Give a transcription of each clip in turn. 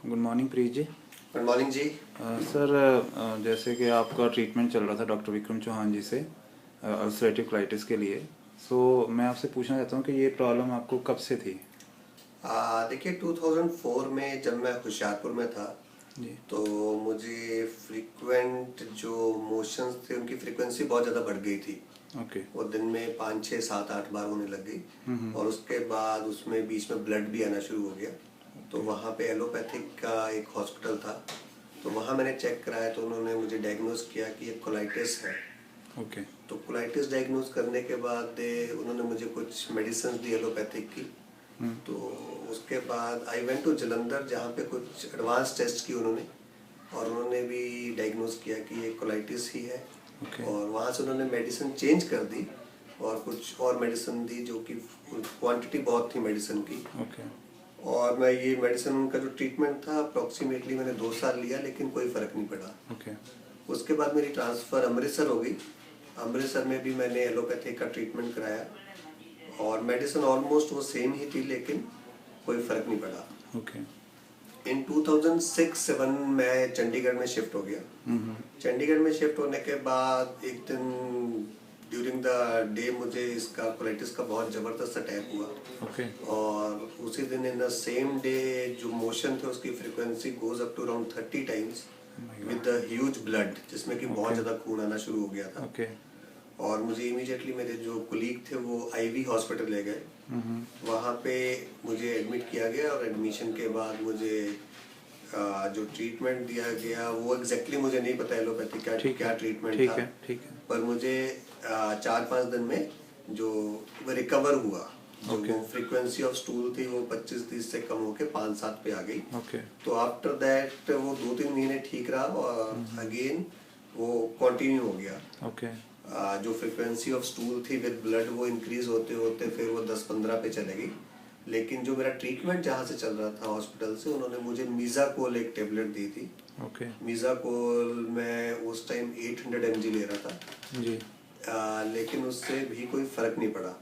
Good morning प्रीत जी। Good morning जी। Sir, जैसे कि आपका ट्रीटमेंट चल रहा था डॉक्टर विक्रम चौहान जी से अल्सरेटिव कोलाइटिस के लिए। सो मैं आपसे पूछना चाहता हूँ कि ये प्रॉब्लम आपको कब से थी? देखिए 2004 में जब मैं होशियारपुर में था जी। तो मुझे फ्रीक्वेंट जो मोशंस थे उनकी फ्रीक्वेंसी बहुत ज़्यादा बढ़ गई थी। ओके। वो दिन में 5 6 7 8 बार होने लग गई और उसके बाद उसमें बीच में ब्लड भी आना शुरू हो गया। तो ओके। वहाँ पे एलोपैथिक का एक हॉस्पिटल था, तो वहाँ मैंने चेक कराया तो उन्होंने मुझे डायग्नोज किया कि एक कोलाइटिस है। ओके। तो कोलाइटिस डायग्नोज करने के बाद उन्होंने मुझे कुछ मेडिसिन दी एलोपैथिक की। तो उसके बाद आई वेंट टू जलंधर जहाँ पे कुछ एडवांस टेस्ट की उन्होंने, और उन्होंने भी डायग्नोज किया कि ये कोलाइटिस ही है। ओके। और वहाँ से उन्होंने मेडिसिन चेंज कर दी और कुछ और मेडिसिन दी जो कि क्वांटिटी बहुत थी मेडिसिन की। ओके। और मैं ये मेडिसिन उनका जो ट्रीटमेंट था अप्रोक्सीमेटली मैंने 2 साल लिया लेकिन कोई फ़र्क नहीं पड़ा। ओके। उसके बाद मेरी ट्रांसफ़र अमृतसर हो गई। अमृतसर में भी मैंने एलोपैथिक का ट्रीटमेंट कराया और मेडिसिन ऑलमोस्ट वो सेम ही थी लेकिन कोई फ़र्क नहीं पड़ा। ओके। इन 2006-7 मैं चंडीगढ़ में शिफ्ट हो गया। चंडीगढ़ में शिफ्ट होने के बाद एक दिन ड्यूरिंग द डे मुझे इसका कोलाइटिस का बहुत ज़बरदस्त अटैक हुआ। ओके। और उसी दिन इन द सेम डे जो मोशन थे उसकी frequency goes up to around 30 times with the huge blood, जिसमें कि बहुत ओके। ज़्यादा खून आना शुरू हो गया था। ओके। और मुझे इमीडिएटली मेरे जो कुलीग थे वो आईवी हॉस्पिटल ले गए। वहाँ पे मुझे एडमिट किया गया और एडमिशन के बाद मुझे जो ट्रीटमेंट दिया गया वो एग्जैक्टली मुझे नहीं पता एलोपैथी का ठीक क्या है। ट्रीटमेंट ठीक था। है। ठीक है। पर मुझे 4 5 दिन में जो रिकवर हुआ, जो ओके। वो फ्रीक्वेंसी ऑफ स्टूल थी वो 25 30 से कम होके 5 7 पे आ गई। ओके। तो आफ्टर दैट वो 2 3 महीने ठीक रहा और अगेन वो कंटिन्यू हो गया। ओके। जो फ्रिक्वेंसी ऑफ स्टूल थी विद ब्लड वो इंक्रीज होते होते फिर वो 10 15 पे चले गई। लेकिन जो मेरा ट्रीटमेंट जहाँ से चल रहा था हॉस्पिटल से, उन्होंने मुझे मीज़ाकोल एक टेबलेट दी थी। ओके। मीज़ाकोल मैं उस टाइम 800 mg ले रहा था। जी। लेकिन उससे भी कोई फ़र्क नहीं पड़ा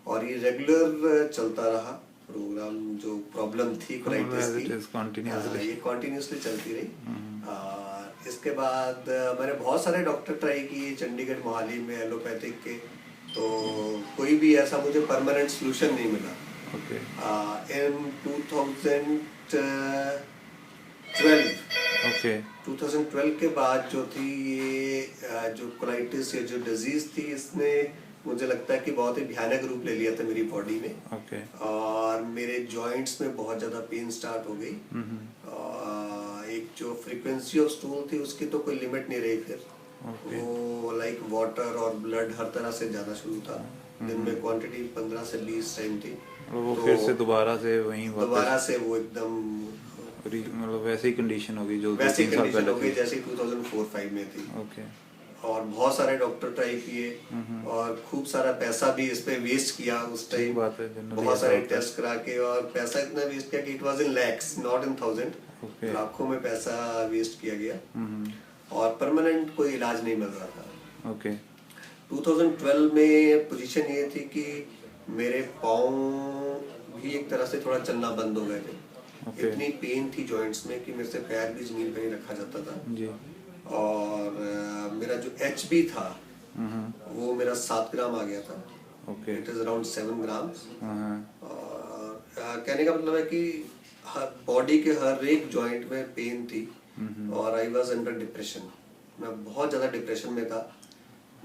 और ये रेगुलर चलता रहा प्रोग्राम। जो प्रॉब्लम थी कोलाइटिस एज की, इट इज कॉन्टिन्यूसली। ये कॉन्टिन्यूसली चलती रही। इसके बाद मैंने बहुत सारे डॉक्टर ट्राई किए चंडीगढ़ मोहाली में एलोपैथिक के, तो कोई भी ऐसा मुझे परमानेंट सोल्यूशन नहीं मिला। ओके। In okay. 2012 के बाद जो थी ये जो कोलाइटिस या जो डिजीज थी इसने मुझे लगता है कि बहुत ही भयानक रूप ले लिया था मेरी बॉडी में। ओके। और मेरे जॉइंट्स में बहुत ज़्यादा पेन स्टार्ट हो गई। एक जो फ्रीक्वेंसी ऑफ स्टूल थी उसकी तो कोई लिमिट नहीं रही फिर। ओके। वो लाइक वाटर और ब्लड हर तरह से जाना शुरू था। दिन में क्वांटिटी 15 से 20 टाइम थी। और वो तो फिर से दोबारा से वहीं दोबारा वापस से वो एकदम मतलब वैसे ही कंडीशन होगी जो वैसी 2 3 साल कंडीशन पहले हो गई थी। जैसे 2004-5 में थी। ओके। और बहुत सारे डॉक्टर ट्राई किए और खूब सारा पैसा भी इस पे वेस्ट किया उस ठीक टाइम। बात है, जनरली बहुत ऐसा सारे होता है। टेस्ट करा के और पैसा इतना वेस्ट किया कि it was in lakhs not in thousand. Okay. लाखों में पैसा वेस्ट किया गया और परमानेंट कोई इलाज नहीं मिल रहा था। ओके। 2012 में पोजीशन ये थी कि मेरे पाँव भी एक तरह से थोड़ा चलना बंद हो गए थे। ओके। इतनी पेन थी जॉइंट्स में कि मेरे से पैर भी जमीन पर नहीं रखा जाता था। जी। और मेरा जो HB था वो मेरा 7 ग्राम आ गया था। Okay. It is around 7 grams. हाँ। और कहने का मतलब है कि हर बॉडी के हर एक जॉइंट में पेन थी। और आई वाज अंडर डिप्रेशन। मैं बहुत ज़्यादा डिप्रेशन में था।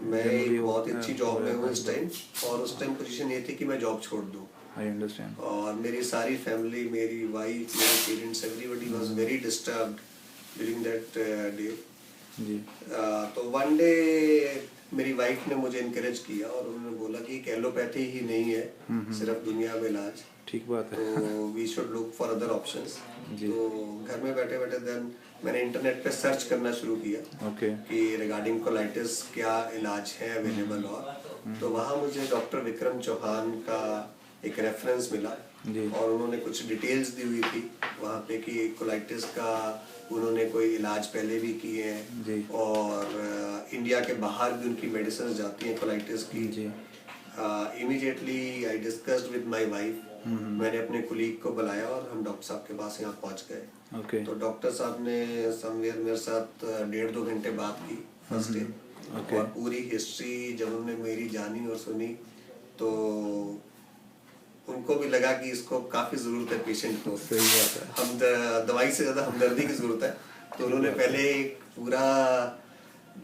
मैं जनरली एक बहुत होता अच्छी है, जॉब हो में हूँ जाता इस है। टाइम। और उस टाइम पोजीशन ये थी कि मैं जॉब छोड़ दूँ। I understand. और मेरी सारी फैमिली, मेरी वाइफ, मेरे parents, everybody was very disturbed during that day. जी। तो वन डे मेरी वाइफ ने मुझे इनकरेज किया और उन्होंने बोला कि एक एलोपैथी ही नहीं है सिर्फ दुनिया में इलाज, ठीक बात है। तो we should look for other options. जी। तो घर में बैठे बैठे देन मैंने इंटरनेट पे सर्च करना शुरू किया ओके। कि रिगार्डिंग कोलाइटिस क्या इलाज है अवेलेबल। और तो वहाँ मुझे डॉक्टर विक्रम चौहान का एक रेफरेंस मिला जी। और उन्होंने कुछ डिटेल्स दी हुई थी वहाँ पे कि कोलाइटिस का उन्होंने कोई इलाज पहले भी किए हैं। जी। और इंडिया के बाहर भी उनकी मेडिसिन जाती हैं कोलाइटिस की। जी। Immediately I discussed with my wife मैंने अपने कुलीग को बुलाया और हम डॉक्टर साहब के पास यहाँ पहुँच गए। ओके। तो डॉक्टर साहब ने समवेयर मेरे साथ 1.5-2 घंटे बात की फर्स्ट डे, ओके। और पूरी हिस्ट्री जब उन्होंने मेरी जानी और सुनी तो उनको भी लगा कि इसको काफ़ी ज़रूरत है पेशेंट को, सही बात है। हम दवाई से ज़्यादा हमदर्दी की ज़रूरत है। तो उन्होंने पहले एक पूरा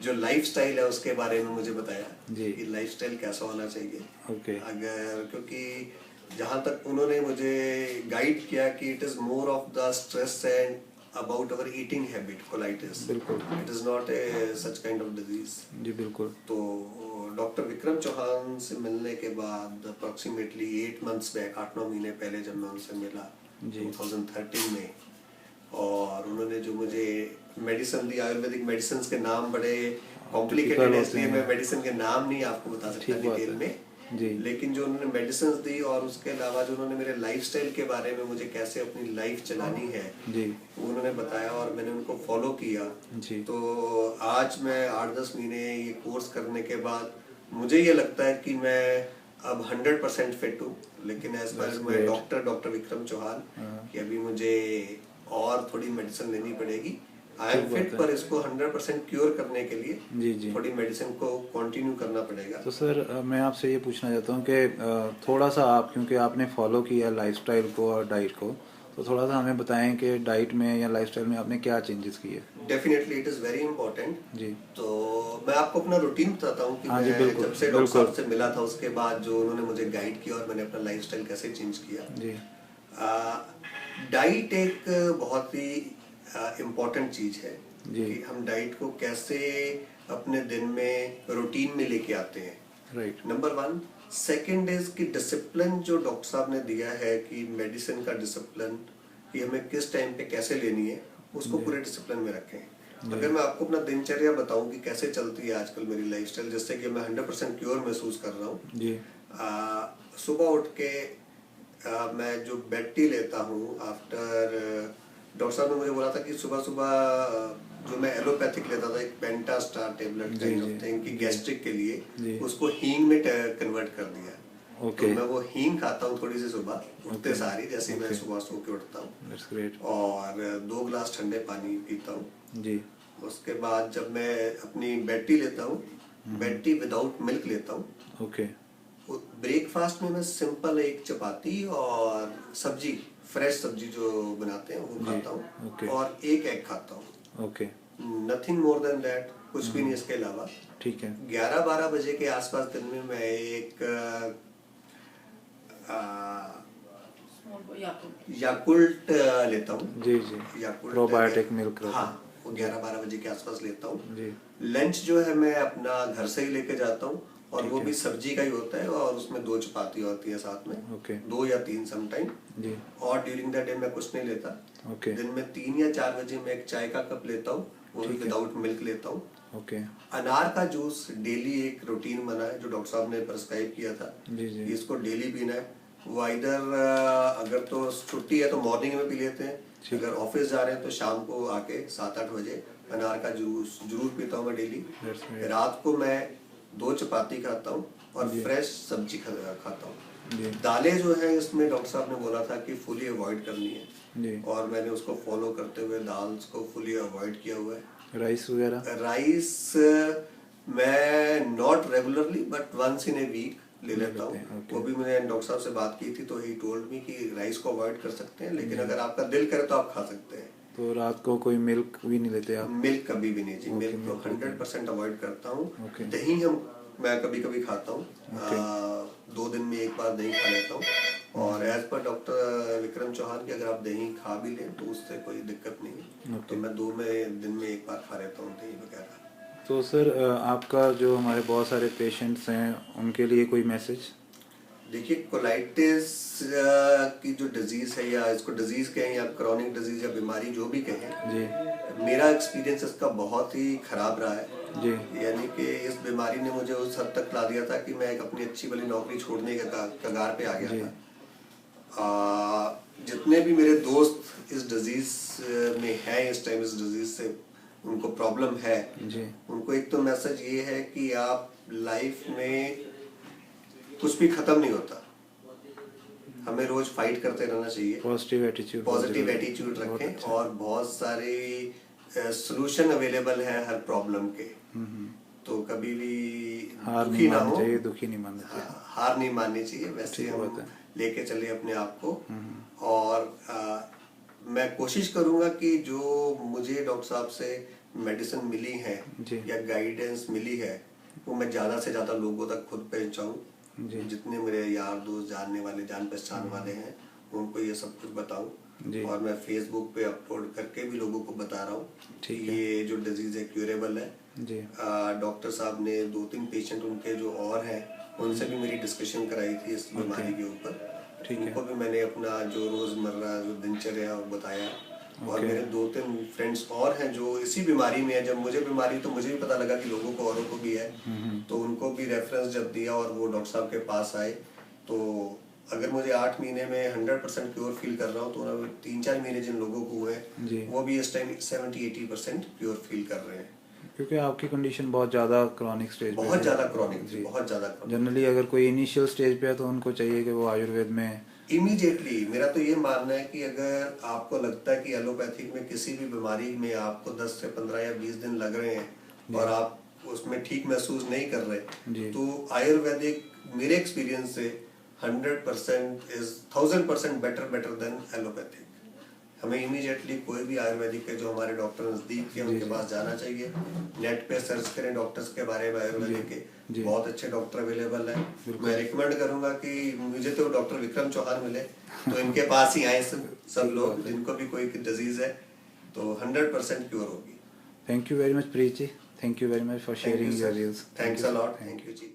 जो लाइफस्टाइल है उसके बारे में मुझे बताया जी। कि लाइफस्टाइल कैसा होना चाहिए। ओके। अगर क्योंकि जहाँ तक उन्होंने मुझे गाइड किया कि it is more of the stress and about our eating habit colitis, बिल्कुल। It is not a such kind of disease. जी बिल्कुल। तो डॉक्टर विक्रम चौहान से मिलने के बाद अप्रॉक्सीमेटली 8 मंथ्स बैक, 8-9 महीने पहले जब मैं उनसे मिला जी। 2013 में, और उन्होंने जो मुझे मेडिसिन दी, आयुर्वेदिक मेडिसिन के नाम बड़े कॉम्प्लिकेटेड है इसलिए मैं मेडिसिन के नाम नहीं आपको बता सकता डिटेल में जी। लेकिन जो उन्होंने मेडिसिन दी और उसके अलावा जो उन्होंने मेरे लाइफस्टाइल के बारे में मुझे कैसे अपनी लाइफ चलानी है जी। वो उन्होंने बताया और मैंने उनको फॉलो किया। जी। तो आज मैं 8-10 महीने ये कोर्स करने के बाद मुझे ये लगता है कि मैं अब 100% फिट हूँ, लेकिन एज पर मैं डॉक्टर विक्रम चौहान कि अभी मुझे और थोड़ी मेडिसिन लेनी पड़ेगी। आई एम फिट, पर इसको 100% क्योर करने के लिए जी जी थोड़ी मेडिसिन को कंटिन्यू करना पड़ेगा। तो सर मैं आपसे ये पूछना चाहता हूँ कि थोड़ा सा आप, क्योंकि आपने फॉलो किया लाइफस्टाइल को और डाइट को, तो थोड़ा सा हमें बताएं कि डाइट में या लाइफस्टाइल में आपने क्या चेंजेस किए। Definitely it is very important जी। तो मैं आपको अपना रूटीन बताता हूँ कि हाँ मैं बिल्कुल, जब से डॉक्टर साहब से मिला था उसके बाद जो उन्होंने मुझे गाइड किया और मैंने अपना लाइफस्टाइल कैसे चेंज किया। जी। डाइट एक बहुत ही इम्पोर्टेंट चीज़ है जी। कि हम डाइट को कैसे अपने दिन में रूटीन में लेके आते हैं। राइट। नंबर 1। सेकेंड इज कि डिसिप्लिन जो डॉक्टर साहब ने दिया है कि मेडिसिन का डिसिप्लिन कि हमें किस टाइम पे कैसे लेनी है उसको पूरे डिसिप्लिन में रखें। अगर मैं आपको अपना दिनचर्या बताऊं कि कैसे चलती है आजकल मेरी लाइफस्टाइल, जिससे कि मैं 100% क्योर महसूस कर रहा हूँ जी। सुबह उठ के मैं जो बेड टी लेता हूँ आफ्टर, डॉक्टर साहब ने मुझे बोला था कि सुबह सुबह जो मैं एलोपैथिक लेता था एक penta star tablet kind of thing कि गैस्ट्रिक के लिए, उसको हींग में कन्वर्ट कर दिया। ओके। तो मैं वो हींग खाता हूँ थोड़ी सी सुबह उठते सारी, जैसे मैं सुबह सो के उठता हूँ। That's great. और 2 गिलास ठंडे पानी पीता हूँ। जी। उसके बाद जब मैं अपनी बेड टी लेता हूँ, बेड टी विदाउट मिल्क लेता हूँ। ओके। ब्रेकफास्ट में मैं सिंपल एक चपाती और सब्जी, फ्रेश सब्जी जो बनाते हैं वो खाता हूँ और एक एग खाता हूँ। Okay. Nothing more than that, कुछ भी नहीं इसके अलावा। ठीक है। 11-12 बजे के आसपास दिन में मैं एक याकुल्ट लेता हूँ। जी जी। Yakult probiotic milk. हाँ, वो 11-12 बजे के आसपास लेता हूँ। जी। लंच जो है मैं अपना घर से ही लेके जाता हूँ और वो भी सब्जी का ही होता है और उसमें 2 चपाती होती है साथ में। ओके। 2 या 3 समटाइम। जी। और ड्यूरिंग द डे मैं कुछ नहीं लेता। ओके। दिन में 3 या 4 बजे मैं एक चाय का कप लेता हूँ, वो भी विदाउट मिल्क लेता हूँ। ओके। अनार का जूस डेली एक रूटीन बना है जो डॉक्टर साहब ने प्रिस्क्राइब किया था जी जी। कि इसको डेली पीना है। वो इधर अगर तो छुट्टी है तो मॉर्निंग में पी लेते हैं, अगर ऑफिस जा रहे हैं तो शाम को आके 7-8 बजे अनार का जूस जरूर पीता हूँ मैं डेली। रात को मैं 2 चपाती खाता हूँ और फ्रेश सब्जी खाता हूँ। दालें जो है इसमें डॉक्टर साहब ने बोला था कि फुली अवॉइड करनी है और मैंने उसको फॉलो करते हुए दाल्स को फुली अवॉइड किया हुआ है। राइस वगैरह? राइस मैं not regularly but once in a week ले लेता हूँ। वो भी मैंने डॉक्टर साहब से बात की थी तो ही टोल्ड मी कि राइस को अवॉइड कर सकते हैं, लेकिन अगर आपका दिल करे तो आप खा सकते हैं। तो रात को कोई मिल्क भी नहीं लेते आप? मिल्क कभी भी नहीं जी, मिल्क तो 100% अवॉइड करता हूँ। दही मैं कभी कभी खाता हूँ, 2 दिन में एक बार दही खा लेता हूँ। और as per doctor Vikram Chauhan की अगर आप दही खा भी लें तो उससे कोई दिक्कत नहीं है। तो मैं 2 दिन में एक बार खा लेता हूँ दही वगैरह। तो सर आपका जो हमारे बहुत सारे पेशेंट्स हैं उनके लिए कोई मैसेज? देखिए, कोलाइटिस की जो डिजीज़ है या इसको डिजीज़ कहें या क्रॉनिक डिजीज़ या बीमारी जो भी कहें जी, मेरा एक्सपीरियंस इसका बहुत ही ख़राब रहा है जी। यानी कि इस बीमारी ने मुझे उस हद तक ला दिया था कि मैं एक अपनी अच्छी वाली नौकरी छोड़ने के कगार पे आ गया था। जितने भी मेरे दोस्त इस डिजीज़ में हैं इस टाइम, इस डिजीज़ से उनको प्रॉब्लम है जी। उनको एक तो मैसेज ये है कि आप लाइफ में कुछ भी ख़त्म नहीं होता, हमें रोज फाइट करते रहना चाहिए, पॉजिटिव एटीट्यूड, पॉजिटिव एटीट्यूड रखें, और बहुत सारे सॉल्यूशन अवेलेबल हैं हर प्रॉब्लम के। तो कभी भी हार दुखी नहीं ना माननी हो, चाहिए, दुखी नहीं मानना चाहिए। हार नहीं माननी चाहिए, वैसे ठीक बात हम है। लेके चले अपने आप को। और मैं कोशिश करूंगा कि जो मुझे डॉक्टर साहब से मेडिसिन मिली है जी। या गाइडेंस मिली है, वो मैं ज़्यादा से ज़्यादा लोगों तक खुद पहुँचाऊँ। जी। जितने मेरे यार दोस्त, जानने वाले, जान पहचान वाले हैं, उनको ये सब कुछ बताऊँ। जी। और मैं फेसबुक पे अपलोड करके भी लोगों को बता रहा हूँ कि ठीक है। ये जो डिजीज़ है क्यूरेबल है। जी। डॉक्टर साहब ने 2-3 पेशेंट उनके जो और हैं, उनसे भी मेरी डिस्कशन कराई थी इस बीमारी के ऊपर। ठीक है। उनको भी मैंने अपना जो रोज़मर्रा जो दिनचर्या वो बताया। और मेरे 2-3 फ्रेंड्स और हैं जो इसी बीमारी में है। जब मुझे बीमारी, तो मुझे भी पता लगा कि लोगों को, औरों को भी है, तो उनको भी रेफरेंस जब दिया और वो डॉक्टर साहब के पास आए, तो अगर मुझे 8 महीने में 100% प्योर फील कर रहा हूँ, तो 3-4 महीने जिन लोगों को हुए जी। वो भी इस टाइम 70-80% प्योर फील कर रहे हैं। क्योंकि आपकी कंडीशन बहुत ज़्यादा क्रॉनिक स्टेज पे है। बहुत ज़्यादा क्रॉनिक थी, जी। बहुत ज़्यादा क्रॉनिक। जनरली अगर कोई इनिशियल स्टेज पे है तो उनको चाहिए कि वो आयुर्वेद में इमीडिएटली, मेरा तो ये मानना है कि अगर आपको लगता है कि एलोपैथिक में किसी भी बीमारी में आपको 10 से 15 या 20 दिन लग रहे हैं और आप उसमें ठीक महसूस नहीं कर जी। रहे, तो आयुर्वेदिक मेरे एक्सपीरियंस से 100% इज 1000% बेटर देन एलोपैथिक। हमें इमीडिएटली कोई भी आयुर्वेदिक के जो हमारे डॉक्टर नजदीक के, उनके पास जाना चाहिए। नेट पे सर्च करें डॉक्टर्स के बारे में, आयुर्वेदिक के बहुत अच्छे डॉक्टर अवेलेबल हैं। मैं रिकमेंड करूंगा कि मुझे तो डॉक्टर विक्रम चौहान मिले, तो इनके पास ही आए सब लोग जिनको भी कोई डिजीज है, तो 100% क्योर होगी। Thank you very much Preet ji, thank you very much for sharing your views. Thanks a lot, thank you ji.